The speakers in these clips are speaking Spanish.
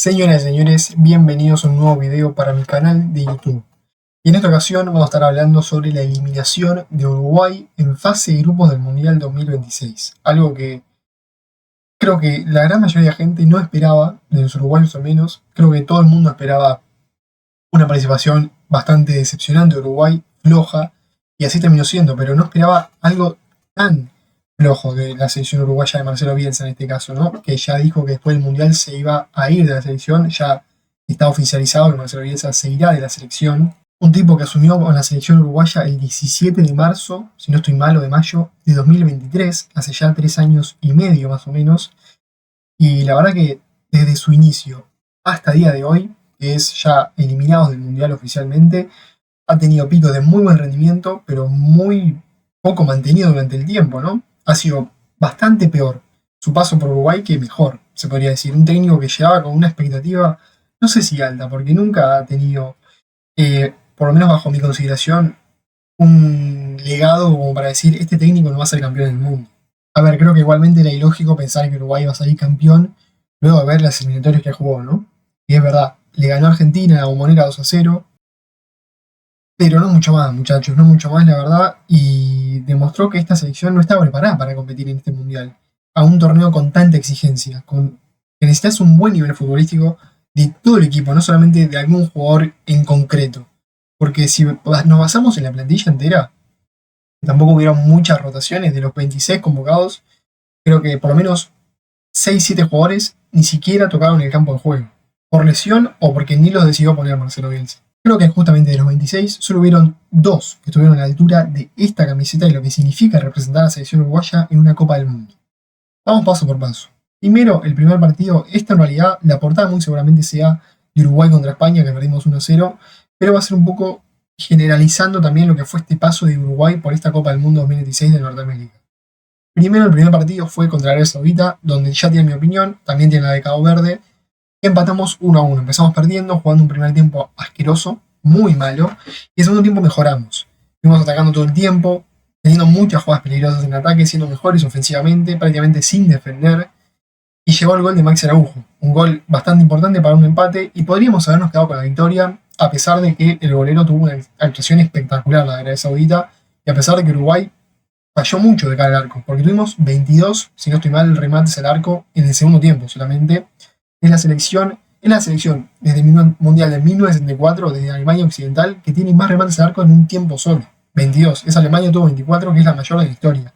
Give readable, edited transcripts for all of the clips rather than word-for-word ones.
Señoras y señores, bienvenidos a un nuevo video para mi canal de YouTube. Y en esta ocasión vamos a estar hablando sobre la eliminación de Uruguay en fase de grupos del Mundial 2026. Algo que creo que la gran mayoría de gente no esperaba, de los uruguayos al menos. Creo que todo el mundo esperaba una participación bastante decepcionante de Uruguay, floja, y así terminó siendo, pero no esperaba algo tan flojo de la selección uruguaya de Marcelo Bielsa en este caso, ¿no? Que ya dijo que después del Mundial se iba a ir de la selección, ya está oficializado que Marcelo Bielsa se irá de la selección. Un tipo que asumió con la selección uruguaya el 17 de marzo, si no estoy mal, o de mayo de 2023, hace ya 3 años y medio más o menos, y la verdad que desde su inicio hasta el día de hoy, que es ya eliminados del Mundial oficialmente, ha tenido picos de muy buen rendimiento, pero muy poco mantenido durante el tiempo, ¿no? Ha sido bastante peor su paso por Uruguay que mejor, se podría decir. Un técnico que llegaba con una expectativa, no sé si alta, porque nunca ha tenido, por lo menos bajo mi consideración, un legado como para decir, este técnico no va a ser campeón del mundo. A ver, creo que igualmente era ilógico pensar que Uruguay iba a salir campeón luego de ver las eliminatorias que jugó, ¿no? Y es verdad, le ganó a Argentina a la Bombonera 2-0, pero no mucho más, muchachos, no mucho más, la verdad, y demostró que esta selección no estaba preparada para competir en este mundial, a un torneo con tanta exigencia, con que necesitas un buen nivel futbolístico de todo el equipo, no solamente de algún jugador en concreto. Porque si nos basamos en la plantilla entera, tampoco hubieron muchas rotaciones de los 26 convocados, creo que por lo menos 6-7 jugadores ni siquiera tocaron el campo de juego, por lesión o porque ni los decidió poner Marcelo Bielsa. Creo que justamente de los 26 solo hubieron 2 que estuvieron a la altura de esta camiseta y lo que significa representar a la selección uruguaya en una Copa del Mundo. Vamos paso por paso. Primero, el primer partido, esta en realidad, la portada muy seguramente sea de Uruguay contra España, que perdimos 1-0, pero va a ser un poco generalizando también lo que fue este paso de Uruguay por esta Copa del Mundo 2016 de Norteamérica. Primero, el primer partido fue contra Arabia Saudita, donde ya tiene mi opinión, también tiene la de Cabo Verde. Empatamos 1-1, empezamos perdiendo, jugando un primer tiempo asqueroso, muy malo, y el segundo tiempo mejoramos. Fuimos atacando todo el tiempo, teniendo muchas jugadas peligrosas en ataque, siendo mejores ofensivamente, prácticamente sin defender, y llegó el gol de Maxi Araujo, un gol bastante importante para un empate, y podríamos habernos quedado con la victoria, a pesar de que el golero tuvo una actuación espectacular, la de Arabia Saudita, y a pesar de que Uruguay falló mucho de cara al arco, porque tuvimos 22, si no estoy mal, remates al arco en el segundo tiempo solamente. Es la selección desde el Mundial de 1974, desde Alemania Occidental, que tiene más remates al arco en un tiempo solo, 22. Esa Alemania tuvo 24, que es la mayor de la historia.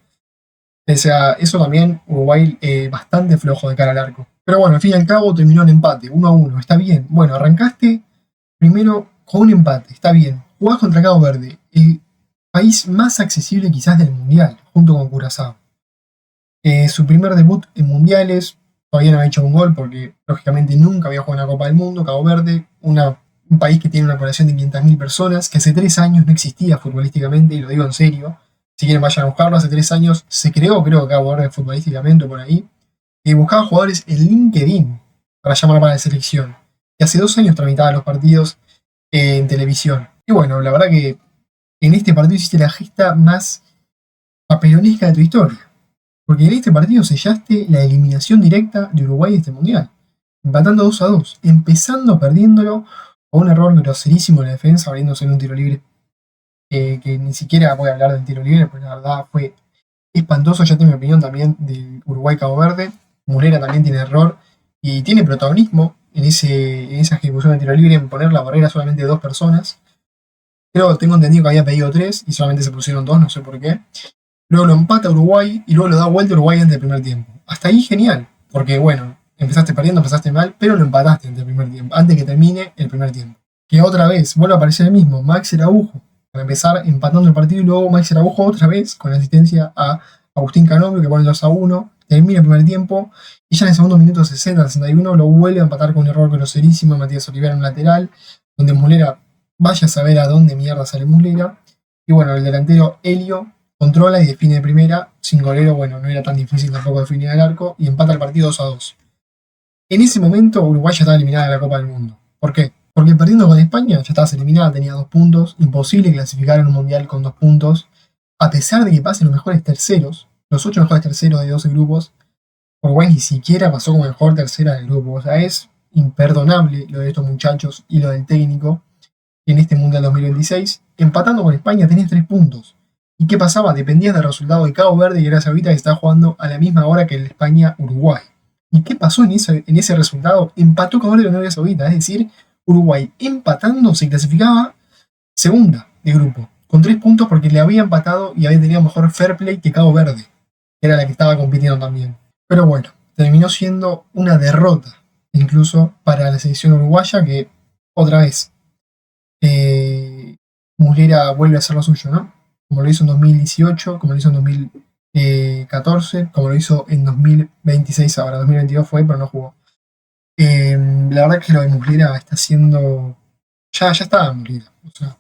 O sea, eso también, Uruguay bastante flojo de cara al arco. Pero bueno, al fin y al cabo terminó en empate, 1-1, está bien. Bueno, arrancaste primero con un empate, está bien. Jugás contra Cabo Verde, el país más accesible quizás del Mundial, junto con Curazao. Su primer debut en mundiales, todavía no había hecho un gol porque lógicamente nunca había jugado en la Copa del Mundo. Cabo Verde, un país que tiene una población de 500.000 personas, que hace 3 años no existía futbolísticamente, y lo digo en serio. Si quieren vayan a buscarlo, hace 3 años se creó, creo, Cabo Verde futbolísticamente por ahí, y buscaba jugadores en LinkedIn para llamar para la selección. Y hace 2 años tramitaba los partidos en televisión. Y bueno, la verdad que en este partido hiciste la gesta más papelonesca de tu historia. Porque en este partido sellaste la eliminación directa de Uruguay de este mundial, empatando 2-2, empezando perdiéndolo con un error groserísimo en la defensa, abriéndose en un tiro libre, que ni siquiera voy a hablar del tiro libre, porque la verdad fue espantoso. Ya tengo mi opinión también del Uruguay-Cabo Verde. Mulera también tiene error y tiene protagonismo en esa ejecución de tiro libre, en poner la barrera solamente de 2 personas. Tengo entendido que había pedido 3 y solamente se pusieron 2, no sé por qué. Luego lo empata Uruguay y luego lo da vuelta Uruguay antes del primer tiempo. Hasta ahí genial, porque bueno, empezaste perdiendo, empezaste mal, pero lo empataste antes del primer tiempo, antes que termine el primer tiempo. Que otra vez vuelve a aparecer el mismo, Maxi Araujo, para empezar empatando el partido, y luego Maxi Araujo otra vez con asistencia a Agustín Canovio, que pone el 2-1, termina el primer tiempo, y ya en el segundo minuto 60-61 lo vuelve a empatar con un error groserísimo de Matías Olivera en un lateral, donde Mulera, vaya a saber a dónde mierda sale Mulera, y bueno, el delantero Helio controla y define de primera, sin golero, bueno, no era tan difícil tampoco definir el arco, y empata el partido 2-2. En ese momento Uruguay ya estaba eliminada de la Copa del Mundo. ¿Por qué? Porque perdiendo con España ya estabas eliminada, tenía 2 puntos, imposible clasificar en un mundial con 2 puntos, a pesar de que pasen los mejores terceros, los 8 mejores terceros de 12 grupos. Uruguay ni siquiera pasó como mejor tercera del grupo, o sea, es imperdonable lo de estos muchachos y lo del técnico en este Mundial 2026. Empatando con España tenés 3 puntos. ¿Y qué pasaba? Dependías del resultado de Cabo Verde y Arabia Saudita, que estaba jugando a la misma hora que el España-Uruguay. ¿Y qué pasó en ese resultado? Empató Cabo Verde con Arabia Saudita, es decir, Uruguay empatando se clasificaba segunda de grupo, con 3 puntos porque le había empatado y había tenido mejor fair play que Cabo Verde, que era la que estaba compitiendo también. Pero bueno, terminó siendo una derrota, incluso para la selección uruguaya, que otra vez Muslera vuelve a hacer lo suyo, ¿no? Como lo hizo en 2018, como lo hizo en 2014, como lo hizo en 2026 ahora. 2022 fue, pero no jugó. La verdad que lo de Muslera está haciendo... Ya está Muslera. O sea,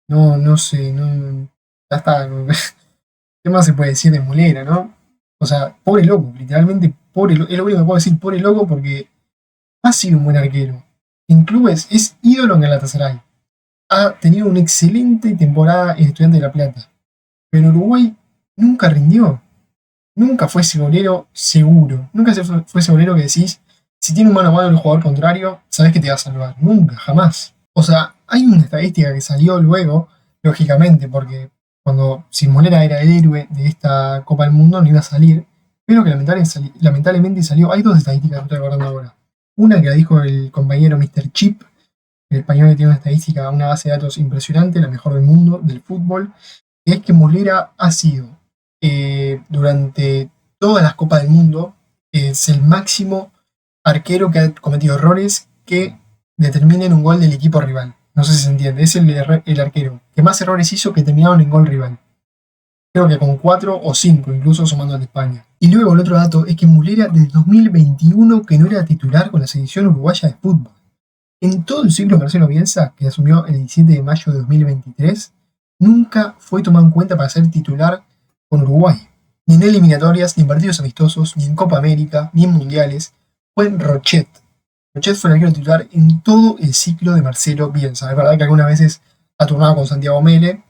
no sé, ya está. ¿Qué más se puede decir de Muslera, no? O sea, pobre loco, literalmente pobre loco. Es lo único que puedo decir, pobre loco, porque ha sido un buen arquero. En clubes es ídolo en Galatasaray. Ha tenido una excelente temporada en Estudiantes de La Plata. Pero Uruguay nunca rindió. Nunca fue ese golero seguro. Nunca fue ese golero que decís, si tiene un mano a mano el jugador contrario, sabés que te va a salvar. Nunca, jamás. O sea, hay una estadística que salió luego, lógicamente, porque si Muslera era el héroe de esta Copa del Mundo, no iba a salir. Pero que lamentablemente salió. Hay 2 estadísticas que estoy recordando ahora. Una que la dijo el compañero Mr. Chip, el español, que tiene una estadística, una base de datos impresionante, la mejor del mundo, del fútbol, que es que Muslera ha sido, durante todas las Copas del Mundo, es el máximo arquero que ha cometido errores que determinen un gol del equipo rival. No sé si se entiende, es el arquero que más errores hizo que terminaron en gol rival. Creo que con 4 o 5, incluso sumando al de España. Y luego el otro dato es que Muslera desde 2021 que no era titular con la selección uruguaya de fútbol. En todo el ciclo Marcelo Bielsa, que asumió el 17 de mayo de 2023, nunca fue tomado en cuenta para ser titular con Uruguay. Ni en eliminatorias, ni en partidos amistosos, ni en Copa América, ni en mundiales. Fue Rochet. Rochet fue el arquero titular en todo el ciclo de Marcelo Bielsa. Es verdad que algunas veces ha turnado con Santiago Mele,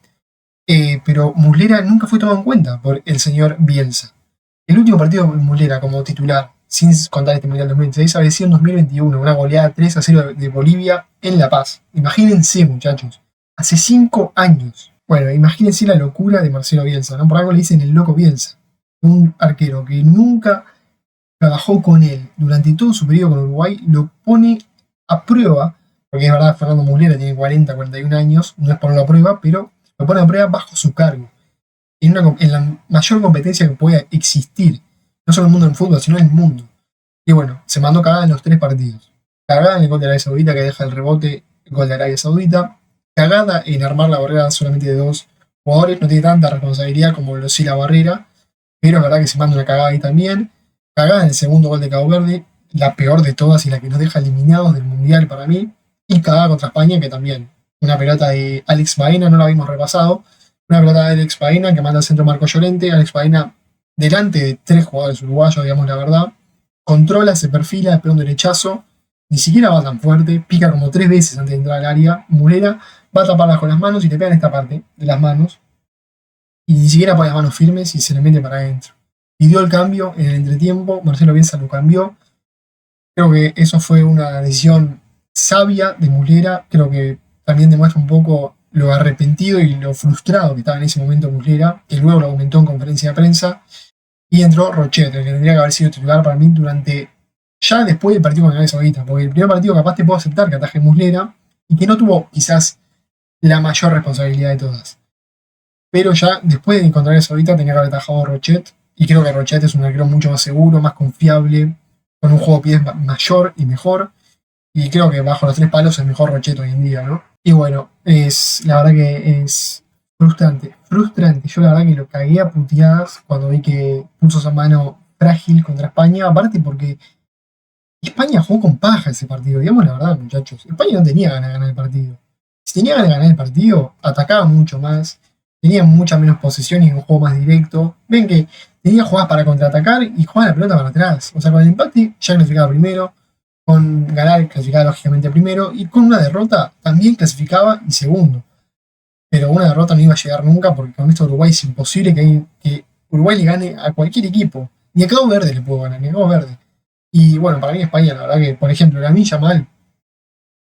pero Muslera nunca fue tomado en cuenta por el señor Bielsa. El último partido de Muslera como titular, sin contar este Mundial 2016, había sido en 2021, una goleada 3-0 de Bolivia en La Paz. Imagínense, muchachos, hace 5 años. Bueno, imagínense la locura de Marcelo Bielsa, ¿no? Por algo le dicen el loco Bielsa. Un arquero que nunca trabajó con él durante todo su periodo con Uruguay, lo pone a prueba, porque es verdad, Fernando Muslera tiene 40, 41 años, no es ponerlo a prueba, pero lo pone a prueba bajo su cargo. En la mayor competencia que pueda existir, no solo en el mundo del fútbol, sino en el mundo. Y bueno, se mandó cagada en los 3 partidos. Cagada en el gol de Arabia Saudita, que deja el rebote, el gol de Arabia Saudita. Cagada en armar la barrera solamente de 2 jugadores, no tiene tanta responsabilidad como lo sí la barrera, pero es verdad que se manda una cagada ahí también. Cagada en el segundo gol de Cabo Verde, la peor de todas y la que nos deja eliminados del Mundial para mí. Y cagada contra España, que también, una pelota de Alex Baena, no la habíamos repasado. Una pelota de Alex Baena que manda al centro Marco Llorente. Alex Baena delante de 3 jugadores uruguayos, digamos la verdad. Controla, se perfila, pega un derechazo. Ni siquiera va tan fuerte. Pica como 3 veces antes de entrar al área. Muslera va a taparla con las manos y le pega en esta parte de las manos. Y ni siquiera pone las manos firmes y se le mete para adentro. Pidió el cambio en el entretiempo. Marcelo Bielsa lo cambió. Creo que eso fue una decisión sabia de Muslera. Creo que también demuestra un poco lo arrepentido y lo frustrado que estaba en ese momento Muslera, que luego lo comentó en conferencia de prensa, y entró Rochet, el que tendría que haber sido titular para mí durante, ya después del partido con Arabia Saudita, porque el primer partido capaz te puedo aceptar que ataje Muslera, y que no tuvo quizás la mayor responsabilidad de todas. Pero ya después de encontrar Arabia Saudita tenía que haber atajado Rochet, y creo que Rochet es un arquero mucho más seguro, más confiable, con un juego de pies mayor y mejor, y creo que bajo los 3 palos es el mejor Rochet hoy en día, ¿no? Y bueno, la verdad que es frustrante. Yo la verdad que lo cagué a puteadas cuando vi que puso esa mano frágil contra España. Aparte porque España jugó con paja ese partido. Digamos la verdad, muchachos. España no tenía ganas de ganar el partido. Si tenía ganas de ganar el partido, atacaba mucho más. Tenía mucha menos posesión y un juego más directo. Ven que tenía jugadas para contraatacar y jugaba la pelota para atrás. O sea, con el empate ya clasificaba primero. Con ganar clasificaba lógicamente primero, y con una derrota también clasificaba y segundo. Pero una derrota no iba a llegar nunca, porque con esto Uruguay es imposible que Uruguay le gane a cualquier equipo. Ni a Cabo Verde le puedo ganar, ni a Cabo Verde. Y bueno, para mí España, la verdad que, por ejemplo, Lamine Yamal,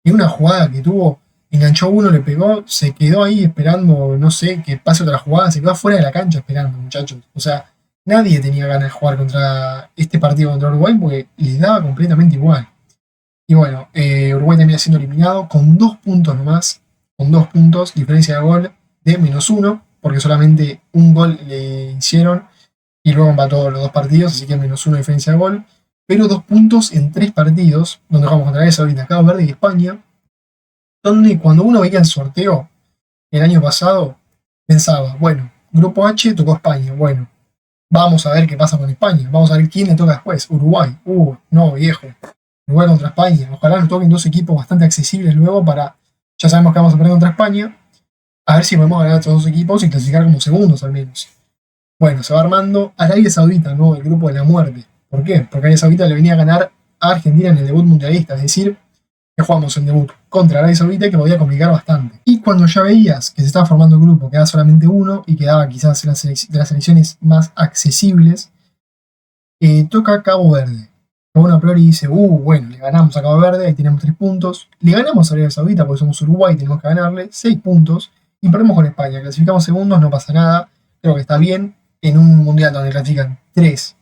en una jugada que tuvo, enganchó uno, le pegó, se quedó ahí esperando, no sé, que pase otra jugada, se quedó afuera de la cancha esperando, muchachos. O sea, nadie tenía ganas de jugar contra este partido contra Uruguay porque les daba completamente igual. Y bueno, Uruguay termina siendo eliminado con 2 puntos nomás, con 2 puntos, diferencia de gol de -1, porque solamente un gol le hicieron y luego empató los 2 partidos, así que -1 diferencia de gol. Pero 2 puntos en 3 partidos, donde jugamos contra Arabia Saudita, Cabo Verde y España, donde cuando uno veía el sorteo el año pasado, pensaba, bueno, Grupo H tocó España, bueno, vamos a ver qué pasa con España, vamos a ver quién le toca después, Uruguay, no, viejo, Uruguay contra España, ojalá nos toquen 2 equipos bastante accesibles luego para, ya sabemos que vamos a perder contra España, a ver si podemos ganar a estos 2 equipos y clasificar como segundos al menos. Bueno, se va armando Arabia Saudita, ¿no? El grupo de la muerte. ¿Por qué? Porque Arabia Saudita le venía a ganar a Argentina en el debut mundialista, es decir, que jugamos el debut contra Arabia Saudita que podía complicar bastante. Y cuando ya veías que se estaba formando el grupo, quedaba solamente uno y quedaba quizás de las selecciones más accesibles, toca Cabo Verde. Uno a priori dice, bueno, le ganamos a Cabo Verde, ahí tenemos 3 puntos. Le ganamos a Arabia Saudita porque somos Uruguay, tenemos que ganarle 6 puntos. Y perdemos con España, clasificamos segundos, no pasa nada. Creo que está bien en un mundial donde clasifican 3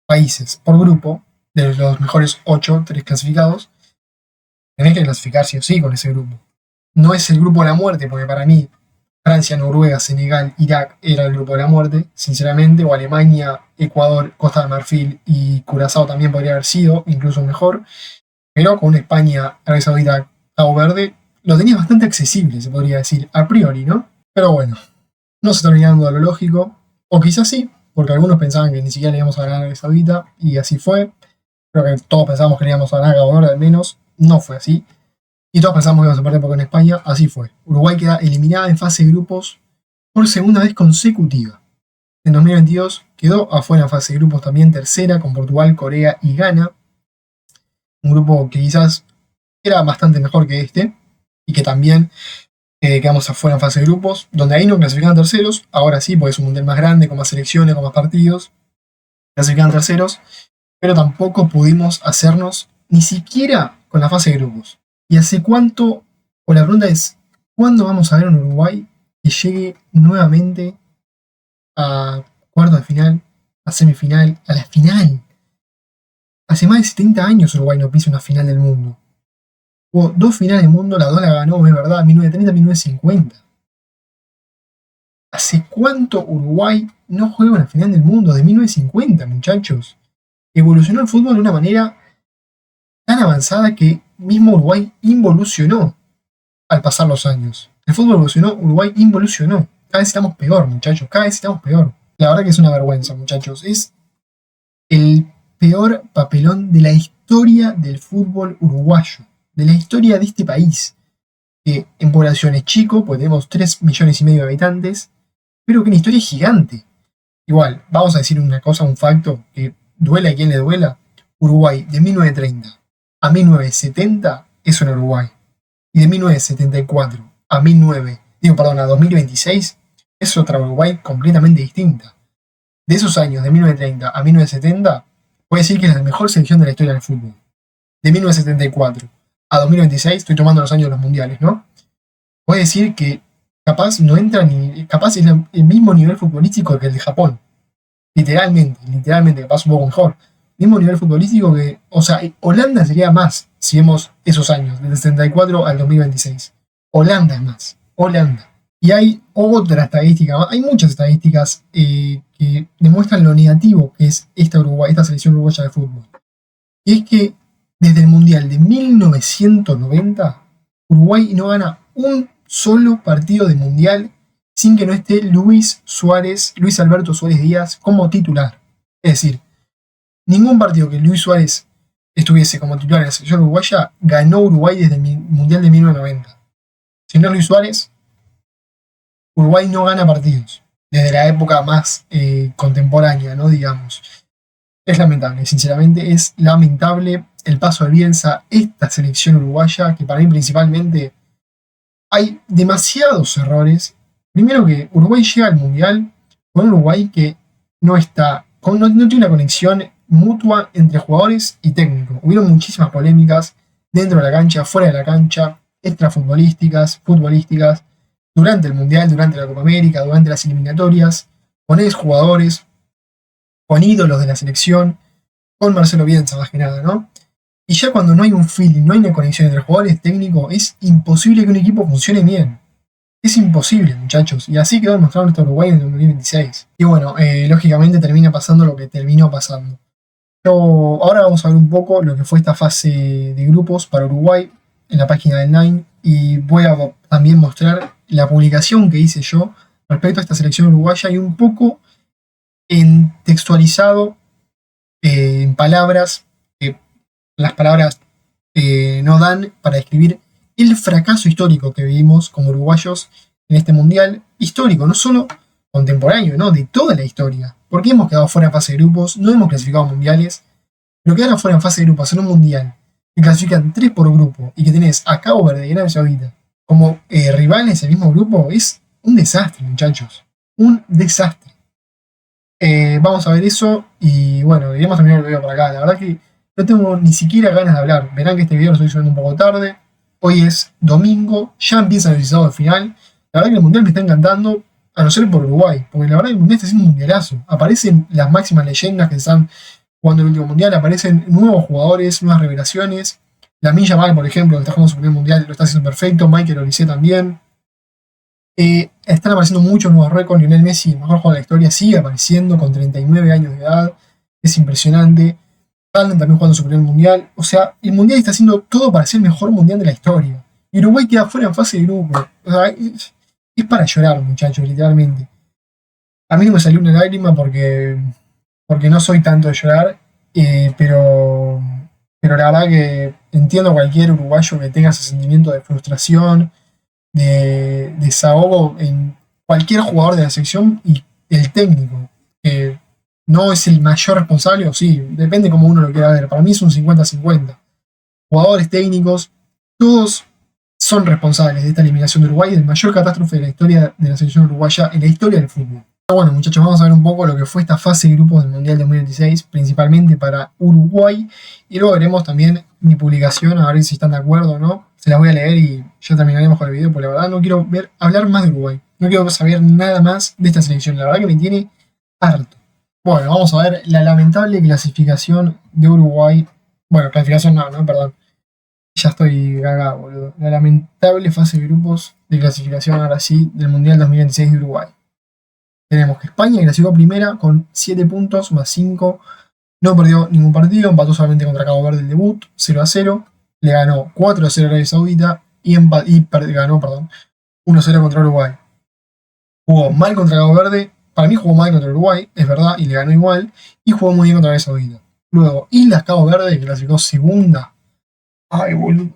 países por grupo, de los mejores 8, 3 clasificados, tenés que clasificar sí o sí con ese grupo. No es el grupo de la muerte, porque para mí Francia, Noruega, Senegal, Irak era el grupo de la muerte, sinceramente, o Alemania, Ecuador, Costa de Marfil y Curazao también podría haber sido, incluso mejor, pero con España, Arabia Saudita, Cabo Verde, lo tenías bastante accesible, se podría decir, a priori, ¿no? Pero bueno, no se está terminando a lo lógico, o quizás sí, porque algunos pensaban que ni siquiera le íbamos a ganar a Arabia Saudita, y así fue. Creo que todos pensábamos que le íbamos a ganar a Cabo Verde al menos, no fue así. Y todos pensamos que íbamos a perder porque en España, así fue. Uruguay queda eliminada en fase de grupos por segunda vez consecutiva. En 2022 quedó afuera en fase de grupos también tercera con Portugal, Corea y Ghana. Un grupo que quizás era bastante mejor que este y que también quedamos afuera en fase de grupos, donde ahí no clasificaban terceros, ahora sí, porque es un mundial más grande, con más selecciones, con más partidos, clasificaban terceros, pero tampoco pudimos hacernos ni siquiera con la fase de grupos. ¿Y hace cuánto? O la pregunta es, ¿cuándo vamos a ver un Uruguay que llegue nuevamente a cuarto de final, a semifinal, a la final? Hace más de 70 años Uruguay no pisa una final del mundo. Hubo 2 finales del mundo, las 2 la ganó, es verdad, 1930 y 1950. ¿Hace cuánto Uruguay no juega una final del mundo? De 1950, muchachos. Evolucionó el fútbol de una manera tan avanzada que mismo Uruguay involucionó al pasar los años. El fútbol evolucionó, Uruguay involucionó. Cada vez estamos peor, muchachos, cada vez estamos peor. La verdad que es una vergüenza, muchachos. Es el peor papelón de la historia del fútbol uruguayo, de la historia de este país, que en población es chico, pues tenemos 3,5 millones de habitantes, pero que en historia es gigante. Igual, vamos a decir una cosa, un facto, que duela a quien le duela. Uruguay de 1930 a 1970 es un Uruguay. Y de 1974 a 2026 es otra Uruguay completamente distinta. De esos años, de 1930 a 1970, puede decir que es la mejor selección de la historia del fútbol. De 1974 a 2026, estoy tomando los años de los mundiales, ¿no? Puede decir que capaz no entra ni. Capaz es el mismo nivel futbolístico que el de Japón. Literalmente, capaz un poco mejor. Mismo nivel futbolístico que. O sea, Holanda sería más si vemos esos años, del 74 al 2026. Holanda es más. Holanda. Y hay otra estadística, hay muchas estadísticas que demuestran lo negativo que es esta selección uruguaya de fútbol. Y es que desde el Mundial de 1990, Uruguay no gana un solo partido de Mundial sin que no esté Luis Alberto Suárez Díaz como titular. Es decir, ningún partido que Luis Suárez estuviese como titular en la selección uruguaya ganó Uruguay desde el Mundial de 1990. Si no es Luis Suárez, Uruguay no gana partidos desde la época más contemporánea, ¿no? Digamos. Es lamentable, sinceramente es lamentable el paso de Bielsa, esta selección uruguaya, que para mí principalmente hay demasiados errores. Primero que Uruguay llega al Mundial con un Uruguay que no tiene una conexión mutua entre jugadores y técnicos. Hubieron muchísimas polémicas dentro de la cancha, fuera de la cancha, extrafutbolísticas, futbolísticas, durante el Mundial, durante la Copa América, durante las eliminatorias, con exjugadores, con ídolos de la selección, con Marcelo Bielsa más que nada, ¿no? Y ya cuando no hay un feeling, no hay una conexión entre jugadores técnicos, es imposible que un equipo funcione bien. Es imposible, muchachos. Y así quedó demostrado nuestro Uruguay en el 2026. Y bueno, lógicamente termina pasando lo que terminó pasando. Ahora vamos a ver un poco lo que fue esta fase de grupos para Uruguay en la página del Nine. Y voy a también mostrar la publicación que hice yo respecto a esta selección uruguaya y un poco en textualizado en palabras, las palabras no dan para describir el fracaso histórico que vivimos como uruguayos en este mundial histórico, no solo contemporáneo, ¿no? De toda la historia. Porque hemos quedado fuera en fase de grupos, no hemos clasificado mundiales, pero quedar fuera en fase de grupos en un mundial que clasifican 3 por grupo y que tenés a Cabo Verde y Arabia Saudita como rivales en el mismo grupo es un desastre, muchachos. Un desastre. Vamos a ver eso y bueno, iremos terminar el video por acá. La verdad que no tengo ni siquiera ganas de hablar. Verán que este video lo estoy subiendo un poco tarde. Hoy es domingo, ya empieza el visado de final. La verdad que el mundial me está encantando, a no ser por Uruguay, porque la verdad que el mundial está siendo un mundialazo. Aparecen las máximas leyendas que están jugando el último mundial, aparecen nuevos jugadores, nuevas revelaciones. Lamine Yamal, por ejemplo, que está jugando su primer mundial, lo está haciendo perfecto. Michael Olise también. Están apareciendo muchos nuevos récords. Lionel Messi, el mejor jugador de la historia, sigue apareciendo con 39 años de edad. Es impresionante. Haaland también jugando su primer mundial. O sea, el mundial está haciendo todo para ser el mejor mundial de la historia. Y Uruguay queda fuera en fase de grupo. O sea, es para llorar, muchachos, literalmente. A mí no me salió una lágrima porque no soy tanto de llorar. Pero la verdad que entiendo a cualquier uruguayo que tenga ese sentimiento de frustración, de desahogo en cualquier jugador de la selección y el técnico, que no es el mayor responsable, o sí, depende como uno lo quiera ver. Para mí es un 50-50. Jugadores técnicos, todos son responsables de esta eliminación de Uruguay, del mayor catástrofe de la historia de la selección uruguaya en la historia del fútbol. Bueno, muchachos, vamos a ver un poco lo que fue esta fase de grupos del Mundial 2026, principalmente para Uruguay, y luego veremos también mi publicación, a ver si están de acuerdo o no. Se las voy a leer y ya terminaremos con el video, porque la verdad no quiero hablar más de Uruguay. No quiero saber nada más de esta selección, la verdad que me tiene harto. Bueno, vamos a ver la lamentable clasificación de Uruguay. Bueno, clasificación no, perdón. Ya estoy gaga, boludo. La lamentable fase de grupos de clasificación, ahora sí, del Mundial 2026 de Uruguay. Tenemos que España clasificó primera con 7 puntos más 5. No perdió ningún partido, empató solamente contra Cabo Verde el debut, 0-0. Le ganó 4-0 a Arabia Saudita y ganó 1-0 contra Uruguay. Jugó mal contra Cabo Verde, para mí jugó mal contra Uruguay, es verdad, y le ganó igual. Y jugó muy bien contra Arabia Saudita. Luego, Islas Cabo Verde, que clasificó segunda. Ay, boludo,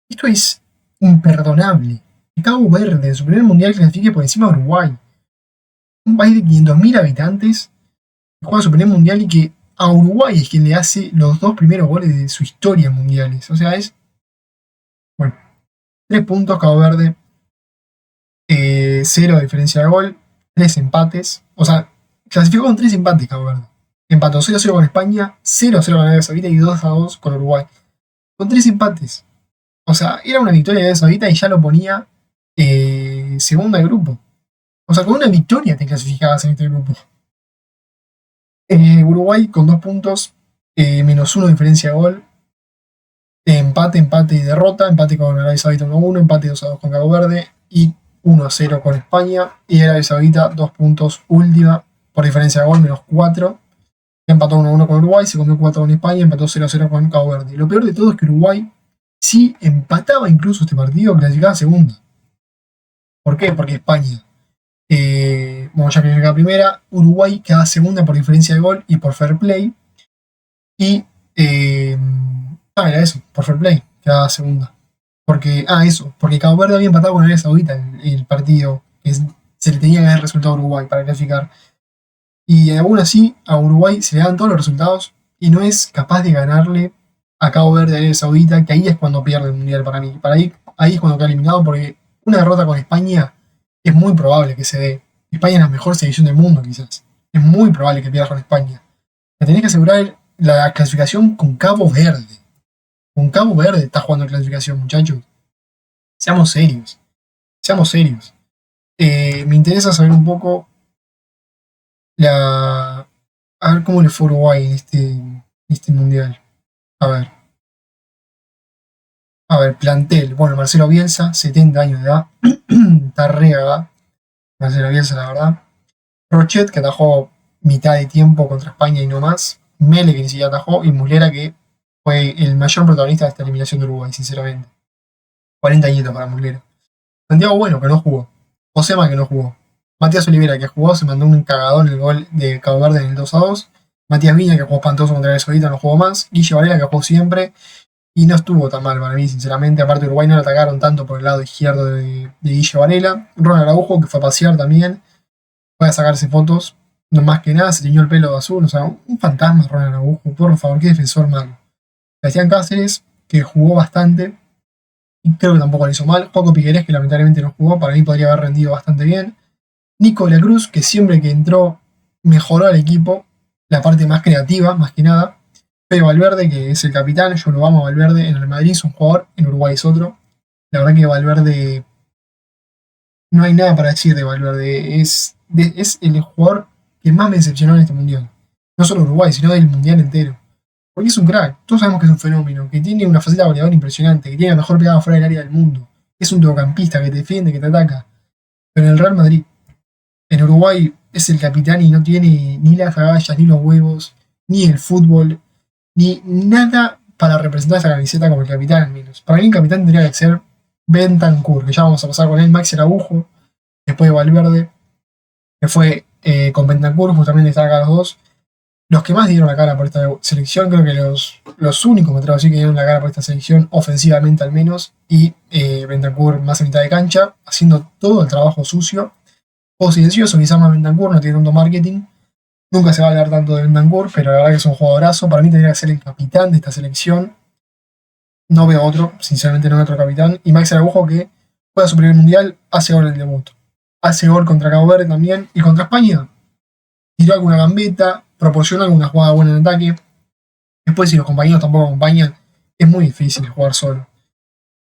esto es imperdonable. Que Cabo Verde en su primer mundial clasifique por encima de Uruguay. Un país de 500.000 habitantes que juega su primer mundial y que a Uruguay es quien le hace los 2 primeros goles de su historia en mundiales. O sea, es... Bueno, 3 puntos Cabo Verde, 0 de diferencia de gol, 3 empates. O sea, clasificó con 3 empates Cabo Verde. Empató 0-0 con España, 0-0 con Arabia Saudita y 2-2 con Uruguay. Con 3 empates. O sea, era una victoria de Arabia Saudita y ya lo ponía segunda de grupo. O sea, con una victoria te clasificabas en este grupo. Uruguay con 2 puntos, menos 1 de diferencia de gol. Empate y derrota. Empate con Arabia Saudita 1-1, empate 2-2 con Cabo Verde y 1-0 con España. Y Arabia Saudita 2 puntos, última, por diferencia de gol, menos 4. Empató 1-1 con Uruguay, se comió 4 con España, empató 0-0 con Cabo Verde. Y lo peor de todo es que Uruguay, si empataba incluso este partido, clasificaba segunda. ¿Por qué? Porque España, bueno, ya clasificaba primera, Uruguay quedaba segunda por diferencia de gol y por fair play. Y, era eso, por fair play, quedaba segunda. Porque Cabo Verde había empatado con Arabia Saudita el partido que se le tenía que dar resultado a Uruguay para clasificar. Y aún así, a Uruguay se le dan todos los resultados y no es capaz de ganarle a Cabo Verde y Arabia Saudita, que ahí es cuando pierde el mundial para mí. Ahí es cuando queda eliminado, porque una derrota con España es muy probable que se dé. España es la mejor selección del mundo, quizás. Es muy probable que pierda con España. Te tenés que asegurar la clasificación con Cabo Verde. Con Cabo Verde estás jugando la clasificación, muchachos. Seamos serios. Seamos serios. Me interesa saber un poco la... A ver cómo le fue a Uruguay en este mundial. A ver. A ver, plantel. Bueno, Marcelo Bielsa, 70 años de edad. Está re cagada. Marcelo Bielsa, la verdad. Rochet, que atajó mitad de tiempo contra España y no más. Mele, que ni siquiera atajó. Y Muslera, que fue el mayor protagonista de esta eliminación de Uruguay, sinceramente. 40 añitos para Muslera. Santiago Bueno, que no jugó. Josema, que no jugó. Matías Olivera, que jugó, se mandó un cagadón en el gol de Cabo Verde en el 2-2. Matías Viña, que jugó espantoso contra el Saudita, no jugó más. Guille Varela, que jugó siempre. Y no estuvo tan mal para mí, sinceramente. Aparte, Uruguay no lo atacaron tanto por el lado izquierdo de Guille Varela. Ronald Araujo, que fue a pasear también. Fue a sacarse fotos. No más que nada, se tiñó el pelo de azul. O sea, un fantasma Ronald Araujo. Por favor, qué defensor malo. Sebastián Cáceres, que jugó bastante. Y creo que tampoco lo hizo mal. Joaco Piquerés, que lamentablemente no jugó. Para mí podría haber rendido bastante bien. Nico de la Cruz, que siempre que entró mejoró al equipo. La parte más creativa, más que nada. Pedro Valverde, que es el capitán, yo lo amo a Valverde. En el Madrid es un jugador, en Uruguay es otro. La verdad que Valverde, no hay nada para decir de Valverde. Es el jugador que más me decepcionó en este mundial. No solo Uruguay, sino del mundial entero. Porque es un crack, todos sabemos que es un fenómeno, que tiene una faceta goleadora impresionante, que tiene la mejor pegada fuera del área del mundo. Es un mediocampista que te defiende, que te ataca. Pero en el Real Madrid, en Uruguay, es el capitán y no tiene ni las agallas, ni los huevos, ni el fútbol, ni nada para representar esa camiseta como el capitán al menos. Para mí el capitán tendría que ser Bentancur, que ya vamos a pasar con él, Maxi Araujo, después de Valverde, que fue con Bentancur, justamente están acá los dos. Los que más dieron la cara por esta selección, creo que los únicos, me atrevo a decir, que dieron la cara por esta selección, ofensivamente al menos, y Bentancur más en mitad de cancha, haciendo todo el trabajo sucio, o silencioso, quizás más Bentancur, no tiene tanto marketing. Nunca se va a hablar tanto de Bentancur, pero la verdad que es un jugadorazo. Para mí tendría que ser el capitán de esta selección. No veo otro, sinceramente no veo otro capitán. Y Max Araujo, que juega su primer mundial, hace gol en el debut. Hace gol contra Cabo Verde también. Y contra España, tiró alguna gambeta, proporcionó alguna jugada buena en ataque. Después, si los compañeros tampoco acompañan, es muy difícil jugar solo.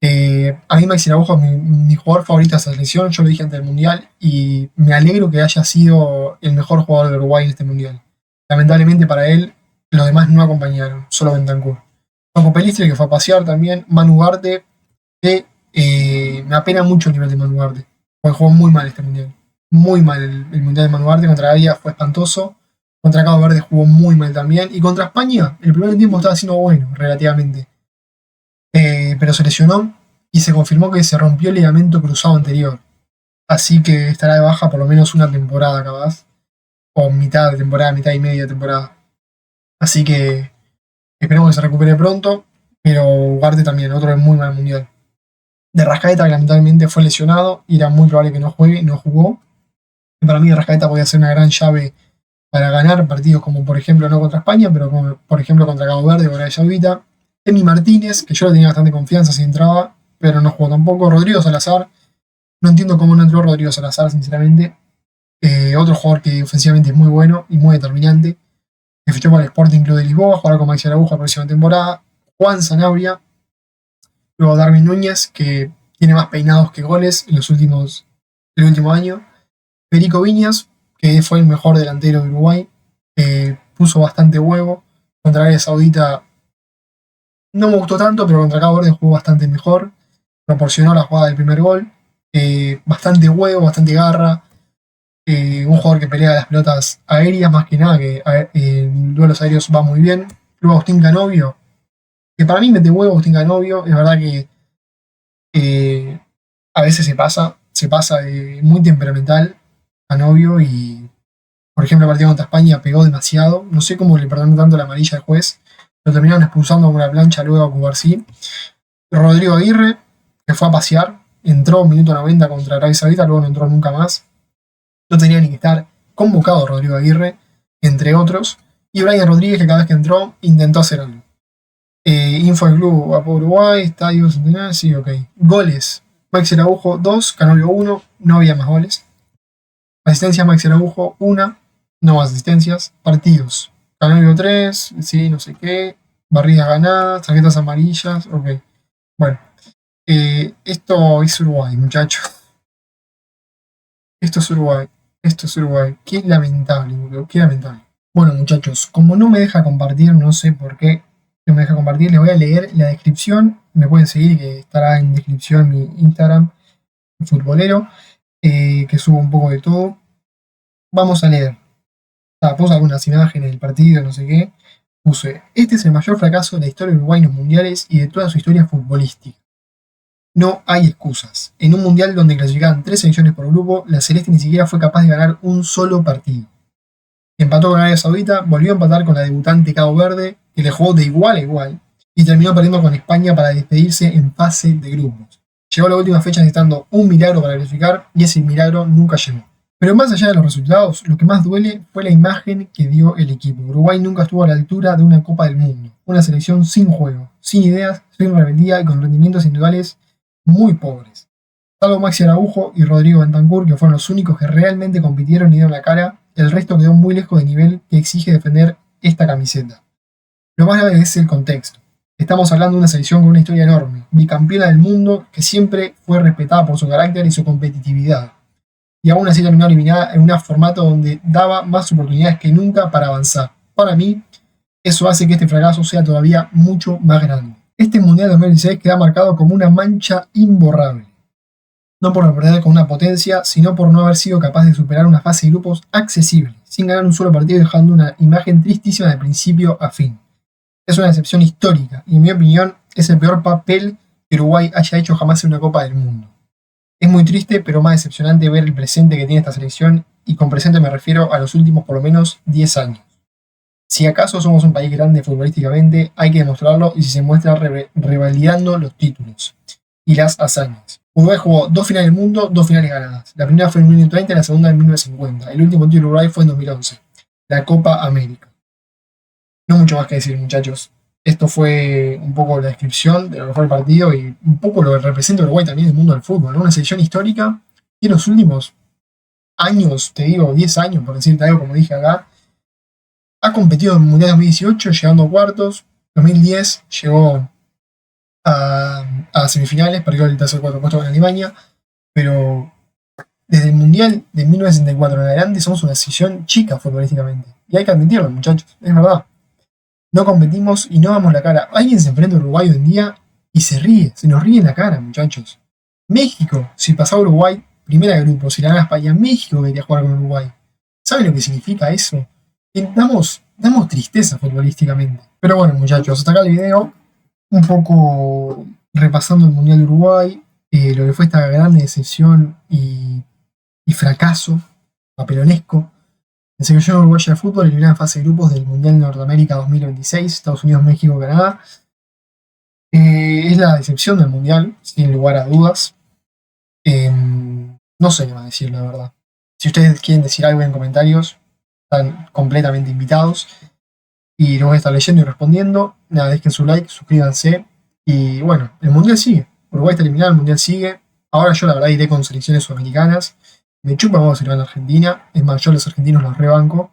A mí Maxi Araujo es mi jugador favorito de esta selección, yo lo dije antes del Mundial, y me alegro que haya sido el mejor jugador de Uruguay en este Mundial. Lamentablemente para él, los demás no acompañaron, solo Bentancur. Paco Pelistri, que fue a pasear también. Manu Ugarte, que me apena mucho el nivel de Manu Ugarte, porque jugó muy mal este Mundial. Muy mal el Mundial de Manu Ugarte, contra Gavia fue espantoso. Contra Cabo Verde jugó muy mal también. Y contra España, el primer tiempo estaba haciendo bueno, relativamente. Pero se lesionó y se confirmó que se rompió el ligamento cruzado anterior. Así que estará de baja por lo menos una temporada capaz. O mitad de temporada, mitad y media de temporada. Así que esperemos que se recupere pronto. Pero Ugarte también, otro de muy mal mundial. De Rascaeta, que lamentablemente fue lesionado y era muy probable que no juegue, no jugó. Y para mí Rascaeta podía ser una gran llave para ganar partidos como por ejemplo no contra España, pero como por ejemplo contra Cabo Verde o Arabia Saudita. Emi Martínez, que yo le tenía bastante confianza si entraba, pero no jugó tampoco. Rodrigo Salazar, no entiendo cómo no entró Rodrigo Salazar, sinceramente. Otro jugador que ofensivamente es muy bueno y muy determinante. Que fichó para el Sporting Club de Lisboa, jugará con Maxi Araujo la próxima temporada. Juan Sanabria, luego Darwin Núñez, que tiene más peinados que goles en el último año. Perico Viñas, que fue el mejor delantero de Uruguay, puso bastante huevo. Contra Arabia Saudita no me gustó tanto, pero contra Cabo Verde jugó bastante mejor. Proporcionó la jugada del primer gol. Bastante huevo, bastante garra. Un jugador que pelea las pelotas aéreas, más que nada, que en duelos aéreos va muy bien. Luego Agustín Canovio, que para mí mete huevo Agustín Canovio. Es verdad que a veces se pasa de muy temperamental Canovio y, por ejemplo, el partido contra España pegó demasiado. No sé cómo le perdonó tanto la amarilla al juez. Lo terminaron expulsando con una plancha luego a Cubarsí. Rodrigo Aguirre, que fue a pasear, entró en minuto 90 contra Arabia Saudita, luego no entró nunca más. No tenía ni que estar convocado Rodrigo Aguirre, entre otros. Y Brian Rodríguez, que cada vez que entró intentó hacer algo. Info del club a Uruguay, Estadio Centenario, sí, ok. Goles: Maxi Araujo 2, Canovio 1, no había más goles. Asistencias: Maxi Araujo 1, no más asistencias. Partidos: Canónigo 3, sí, no sé qué. Barridas ganadas, tarjetas amarillas, ok. Bueno, esto es Uruguay, muchachos. Esto es Uruguay. Esto es Uruguay. Qué lamentable, boludo. Qué lamentable. Bueno, muchachos, como no me deja compartir, no sé por qué no me deja compartir, les voy a leer la descripción. Me pueden seguir, que estará en descripción mi Instagram, futbolero, que subo un poco de todo. Vamos a leer. Puse algunas imágenes del partido, no sé qué. Puse, este es el mayor fracaso de la historia de Uruguay en los mundiales y de toda su historia futbolística. No hay excusas. En un mundial donde clasificaban 3 selecciones por grupo, la Celeste ni siquiera fue capaz de ganar un solo partido. Empató con Arabia Saudita, volvió a empatar con la debutante Cabo Verde, que le jugó de igual a igual, y terminó perdiendo con España para despedirse en fase de grupos. Llegó a la última fecha necesitando un milagro para clasificar, y ese milagro nunca llegó. Pero más allá de los resultados, lo que más duele fue la imagen que dio el equipo. Uruguay nunca estuvo a la altura de una Copa del Mundo. Una selección sin juego, sin ideas, sin rebeldía y con rendimientos individuales muy pobres. Salvo Maxi Araujo y Rodrigo Bentancur, que fueron los únicos que realmente compitieron y dieron la cara, el resto quedó muy lejos del nivel que exige defender esta camiseta. Lo más grave es el contexto. Estamos hablando de una selección con una historia enorme, bicampeona del mundo, que siempre fue respetada por su carácter y su competitividad. Y aún así terminó eliminada en un formato donde daba más oportunidades que nunca para avanzar. Para mí, eso hace que este fracaso sea todavía mucho más grande. Este Mundial 2016 queda marcado como una mancha imborrable. No por no perder con una potencia, sino por no haber sido capaz de superar una fase de grupos accesible, sin ganar un solo partido y dejando una imagen tristísima de principio a fin. Es una decepción histórica y en mi opinión es el peor papel que Uruguay haya hecho jamás en una Copa del Mundo. Es muy triste, pero más decepcionante ver el presente que tiene esta selección, y con presente me refiero a los últimos por lo menos 10 años. Si acaso somos un país grande futbolísticamente, hay que demostrarlo y si se muestra revalidando los títulos y las hazañas. Uruguay jugó 2 finales del mundo, 2 finales ganadas. La primera fue en 1930 y la segunda en 1950. El último título de Uruguay fue en 2011, la Copa América. No mucho más que decir, muchachos. Esto fue un poco la descripción de lo que fue el partido y un poco lo que representa Uruguay también en el mundo del fútbol, ¿no? Una selección histórica que en los últimos años, te digo 10 años por decirte algo como dije acá, ha competido en el Mundial 2018 llegando a cuartos, 2010 llegó a semifinales, perdió el tercer cuarto puesto con Alemania, pero desde el Mundial de 1964 en adelante somos una selección chica futbolísticamente. Y hay que admitirlo, muchachos, es verdad. No competimos y no damos la cara. Alguien se enfrenta a Uruguay hoy en día y se ríe, se nos ríe en la cara, muchachos. México, si pasaba Uruguay, primera de grupo, si la gana España, México quería jugar con Uruguay. ¿Saben lo que significa eso? Damos tristeza futbolísticamente. Pero bueno, muchachos, hasta acá el video. Un poco repasando el Mundial de Uruguay, lo que fue esta gran decepción y fracaso papelonesco. La selección uruguaya de fútbol eliminada en fase de grupos del Mundial de Norteamérica 2026, Estados Unidos, México, Canadá. Es la decepción del Mundial, sin lugar a dudas. No sé qué más decir, la verdad. Si ustedes quieren decir algo en comentarios, están completamente invitados. Y los voy a estar leyendo y respondiendo. Nada, dejen su like, suscríbanse. Y bueno, el Mundial sigue. Uruguay está eliminado, el Mundial sigue. Ahora yo la verdad iré con selecciones sudamericanas. Me chupa vamos a ir a la Argentina. Es más, yo a los argentinos los rebanco.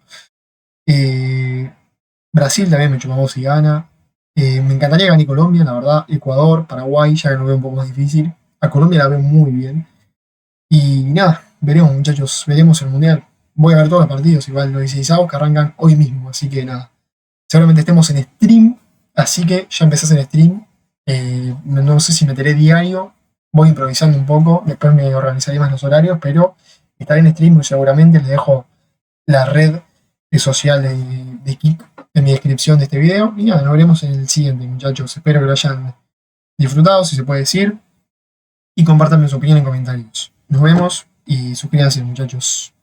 Brasil también me chupa vamos y gana. Me encantaría que gane Colombia, la verdad. Ecuador, Paraguay, ya que lo veo un poco más difícil. A Colombia la veo muy bien. Y nada, veremos muchachos, veremos el Mundial. Voy a ver todos los partidos, igual los 16avos que arrancan hoy mismo, así que nada. Seguramente estemos en stream, así que ya empecé a hacer stream. No sé si meteré diario, voy improvisando un poco, después me organizaré más los horarios, pero estaré en stream y seguramente les dejo la red social de Kik en mi descripción de este video. Y nada, nos veremos en el siguiente, muchachos. Espero que lo hayan disfrutado, si se puede decir. Y compártanme su opinión en comentarios. Nos vemos y suscríbanse, muchachos.